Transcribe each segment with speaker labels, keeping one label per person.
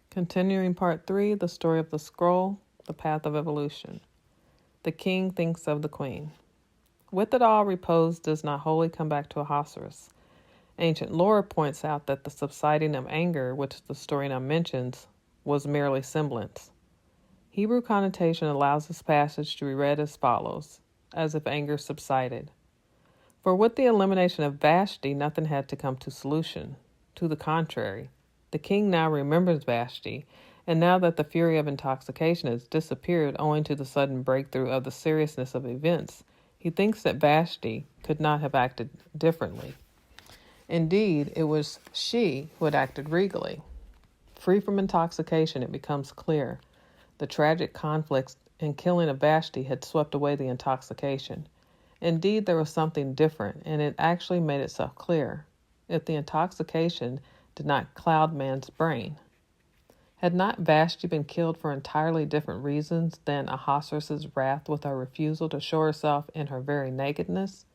Speaker 1: Continuing part 3, the story of the scroll, the path of evolution. The king thinks of the queen. With it all, repose does not wholly come back to Ahasuerus. Ancient lore points out that the subsiding of anger, which the story now mentions, was merely semblance. Hebrew connotation allows this passage to be read as follows, as if anger subsided. For with the elimination of Vashti, nothing had to come to solution. To the contrary, the king now remembers Vashti, and now that the fury of intoxication has disappeared owing to the sudden breakthrough of the seriousness of events, he thinks that Vashti could not have acted differently. Indeed, it was she who had acted regally. Free from intoxication, it becomes clear. The tragic conflicts and killing of Vashti had swept away the intoxication. Indeed, there was something different, and it actually made itself clear. If the intoxication did not cloud man's brain. Had not Vashti been killed for entirely different reasons than Ahasuerus' wrath with her refusal to show herself in her very nakedness?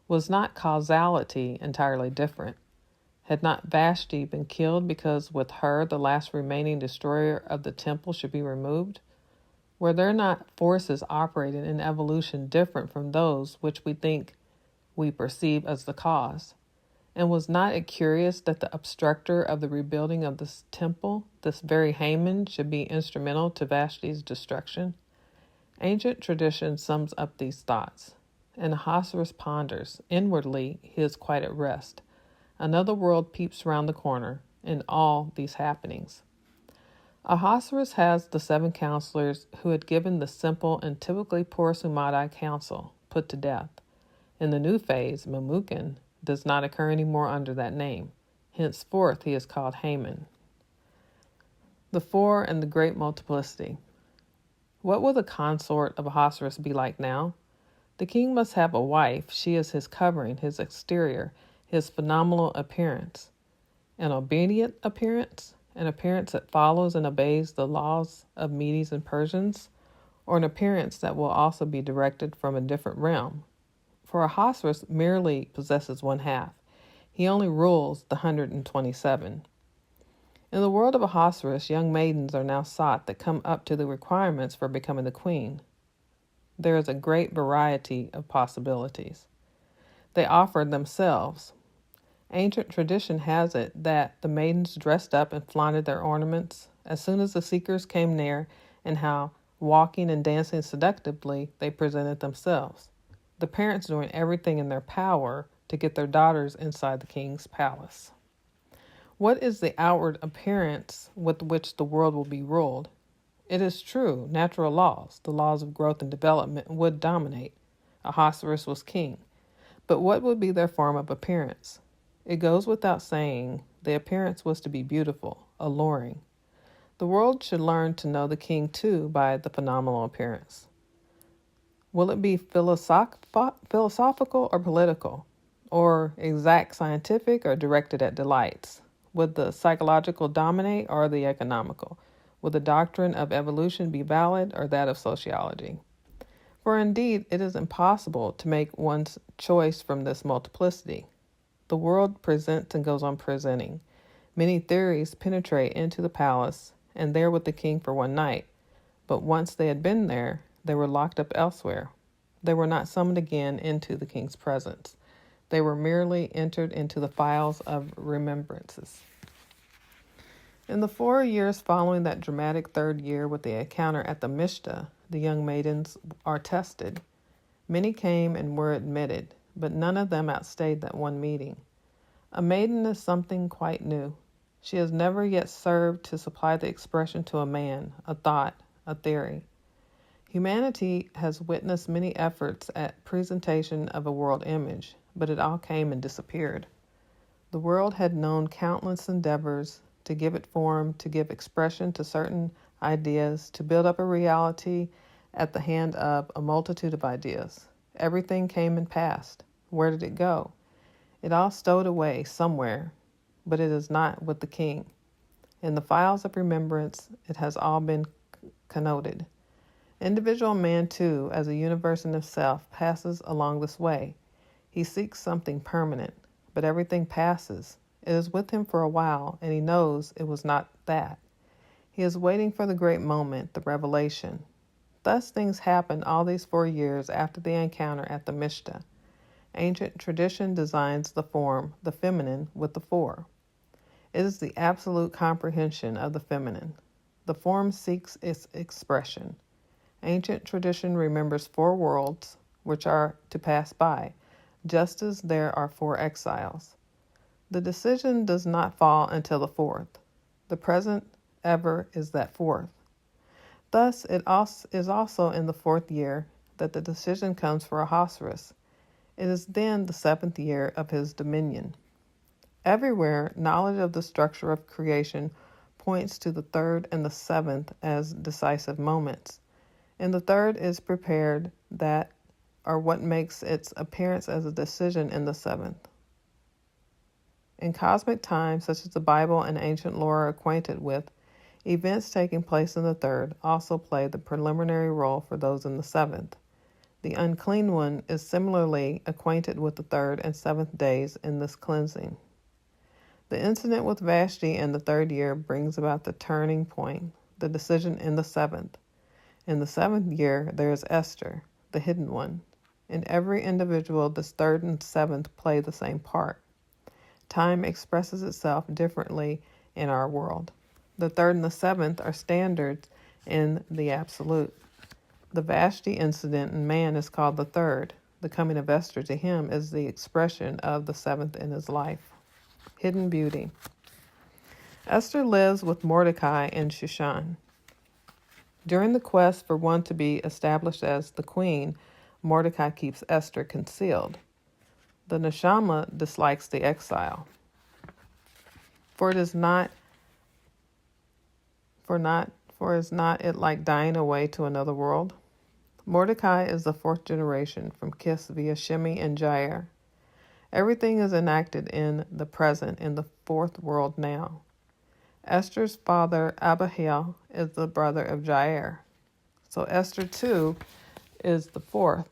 Speaker 1: Was not causality entirely different? Had not Vashti been killed because with her the last remaining destroyer of the temple should be removed? Were there not forces operating in evolution different from those which we perceive as the cause? And was not it curious that the obstructor of the rebuilding of this temple, this very Haman, should be instrumental to Vashti's destruction? Ancient tradition sums up these thoughts, and Ahasuerus ponders. Inwardly, he is quite at rest. Another world peeps round the corner in all these happenings. Ahasuerus has the 7 counselors who had given the simple and typically poor Sumadi counsel put to death. In the new phase, Memucan does not occur anymore under that name. Henceforth, he is called Haman. The 4 and the great multiplicity. What will the consort of Ahasuerus be like now? The king must have a wife. She is his covering, his exterior, his phenomenal appearance. An obedient appearance? An appearance that follows and obeys the laws of Medes and Persians? Or an appearance that will also be directed from a different realm? For Ahasuerus merely possesses one half. He only rules the 127. In the world of Ahasuerus, young maidens are now sought that come up to the requirements for becoming the queen. There is a great variety of possibilities. They offer themselves. Ancient tradition has it that the maidens dressed up and flaunted their ornaments as soon as the seekers came near, and how, walking and dancing seductively, they presented themselves. The parents doing everything in their power to get their daughters inside the king's palace. What is the outward appearance with which the world will be ruled? It is true, natural laws, the laws of growth and development, would dominate. Ahasuerus was king. But what would be their form of appearance? It goes without saying the appearance was to be beautiful, alluring. The world should learn to know the king, too, by the phenomenal appearance. Will it be philosophical or political, or exact scientific or directed at delights? Would the psychological dominate or the economical? Would the doctrine of evolution be valid or that of sociology? For indeed, it is impossible to make one's choice from this multiplicity. The world presents and goes on presenting. Many theories penetrate into the palace and there with the king for one night, but once they had been there, they were locked up elsewhere. They were not summoned again into the king's presence. They were merely entered into the files of remembrances. In the 4 years following that dramatic 3rd year with the encounter at the Mishta, the young maidens are tested. Many came and were admitted, but none of them outstayed that one meeting. A maiden is something quite new. She has never yet served to supply the expression to a man, a thought, a theory. Humanity has witnessed many efforts at presentation of a world image, but it all came and disappeared. The world had known countless endeavors to give it form, to give expression to certain ideas, to build up a reality at the hand of a multitude of ideas. Everything came and passed. Where did it go? It all stowed away somewhere, but it is not with the king. In the files of remembrance, it has all been connoted. Individual man, too, as a universe in himself, passes along this way. He seeks something permanent, but everything passes. It is with him for a while, and he knows it was not that. He is waiting for the great moment, the revelation. Thus things happened all these 4 years after the encounter at the Mishta. Ancient tradition designs the form, the feminine, with the 4. It is the absolute comprehension of the feminine. The form seeks its expression. Ancient tradition remembers 4 worlds, which are to pass by, just as there are 4 exiles. The decision does not fall until the 4th. The present ever is that 4th. Thus, it is also in the 4th year that the decision comes for Ahasuerus. It is then the 7th year of his dominion. Everywhere, knowledge of the structure of creation points to the 3rd and the 7th as decisive moments. And the 3rd is prepared that, or what makes its appearance as a decision in the 7th. In cosmic time, such as the Bible and ancient lore are acquainted with, events taking place in the 3rd also play the preliminary role for those in the 7th. The unclean one is similarly acquainted with the 3rd and 7th days in this cleansing. The incident with Vashti in the 3rd year brings about the turning point, the decision in the 7th. In the 7th year, there is Esther, the hidden one. In every individual, this 3rd and 7th play the same part. Time expresses itself differently in our world. The 3rd and the 7th are standards in the absolute. The Vashti incident in man is called the 3rd. The coming of Esther to him is the expression of the 7th in his life. Hidden beauty. Esther lives with Mordecai in Shushan. During the quest for one to be established as the queen, Mordecai keeps Esther concealed. The neshama dislikes the exile. For is not it like dying away to another world? Mordecai is the 4th generation from Kis via Shimi and Jair. Everything is enacted in the present in the 4th world now. Esther's father, Abihail, is the brother of Jair. So Esther, too, is the 4th.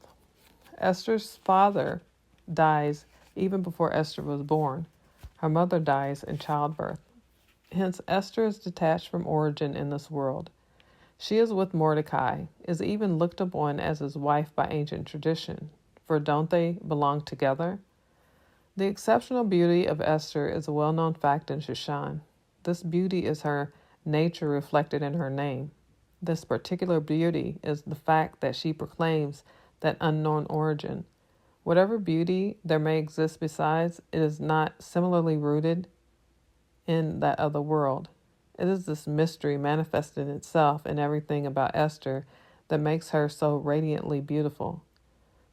Speaker 1: Esther's father dies even before Esther was born. Her mother dies in childbirth. Hence, Esther is detached from origin in this world. She is with Mordecai, is even looked upon as his wife by ancient tradition, for don't they belong together? The exceptional beauty of Esther is a well-known fact in Shushan. This beauty is her nature reflected in her name. This particular beauty is the fact that she proclaims that unknown origin. Whatever beauty there may exist besides, it is not similarly rooted in that other world. It is this mystery manifested in itself in everything about Esther that makes her so radiantly beautiful.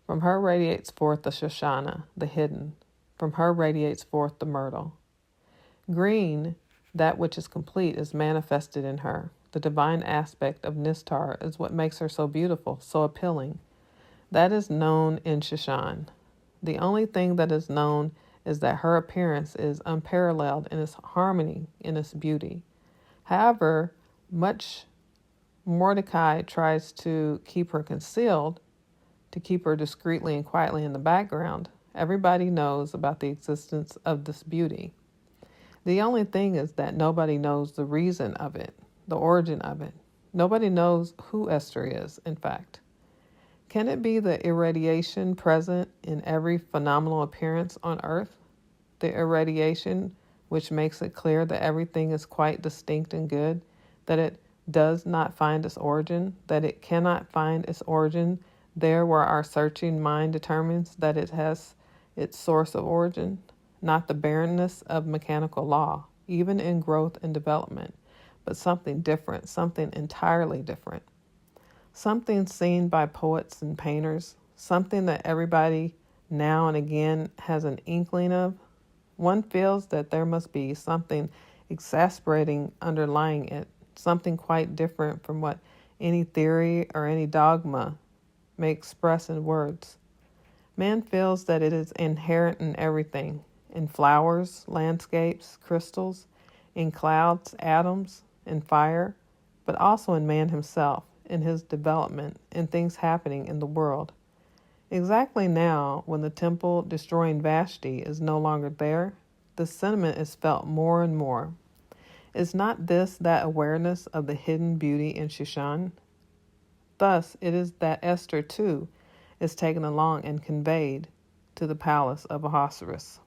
Speaker 1: From her radiates forth the Shoshana, the hidden. From her radiates forth the myrtle. Green, that which is complete, is manifested in her. The divine aspect of Nistar is what makes her so beautiful, so appealing. That is known in Shushan. The only thing that is known is that her appearance is unparalleled in its harmony, in its beauty. However, much Mordecai tries to keep her concealed, to keep her discreetly and quietly in the background. Everybody knows about the existence of this beauty. The only thing is that nobody knows the reason of it, the origin of it. Nobody knows who Esther is, in fact. Can it be the irradiation present in every phenomenal appearance on earth? The irradiation which makes it clear that everything is quite distinct and good, that it does not find its origin, that it cannot find its origin there where our searching mind determines that it has its source of origin, not the barrenness of mechanical law, even in growth and development, but something different, something entirely different. Something seen by poets and painters, something that everybody now and again has an inkling of. One feels that there must be something exasperating underlying it, something quite different from what any theory or any dogma may express in words. Man feels that it is inherent in everything, in flowers, landscapes, crystals, in clouds, atoms, in fire, but also in man himself, in his development, in things happening in the world. Exactly now, when the temple destroying Vashti is no longer there, this sentiment is felt more and more. Is not this that awareness of the hidden beauty in Shushan? Thus it is that Esther, too, is taken along and conveyed to the palace of Ahasuerus.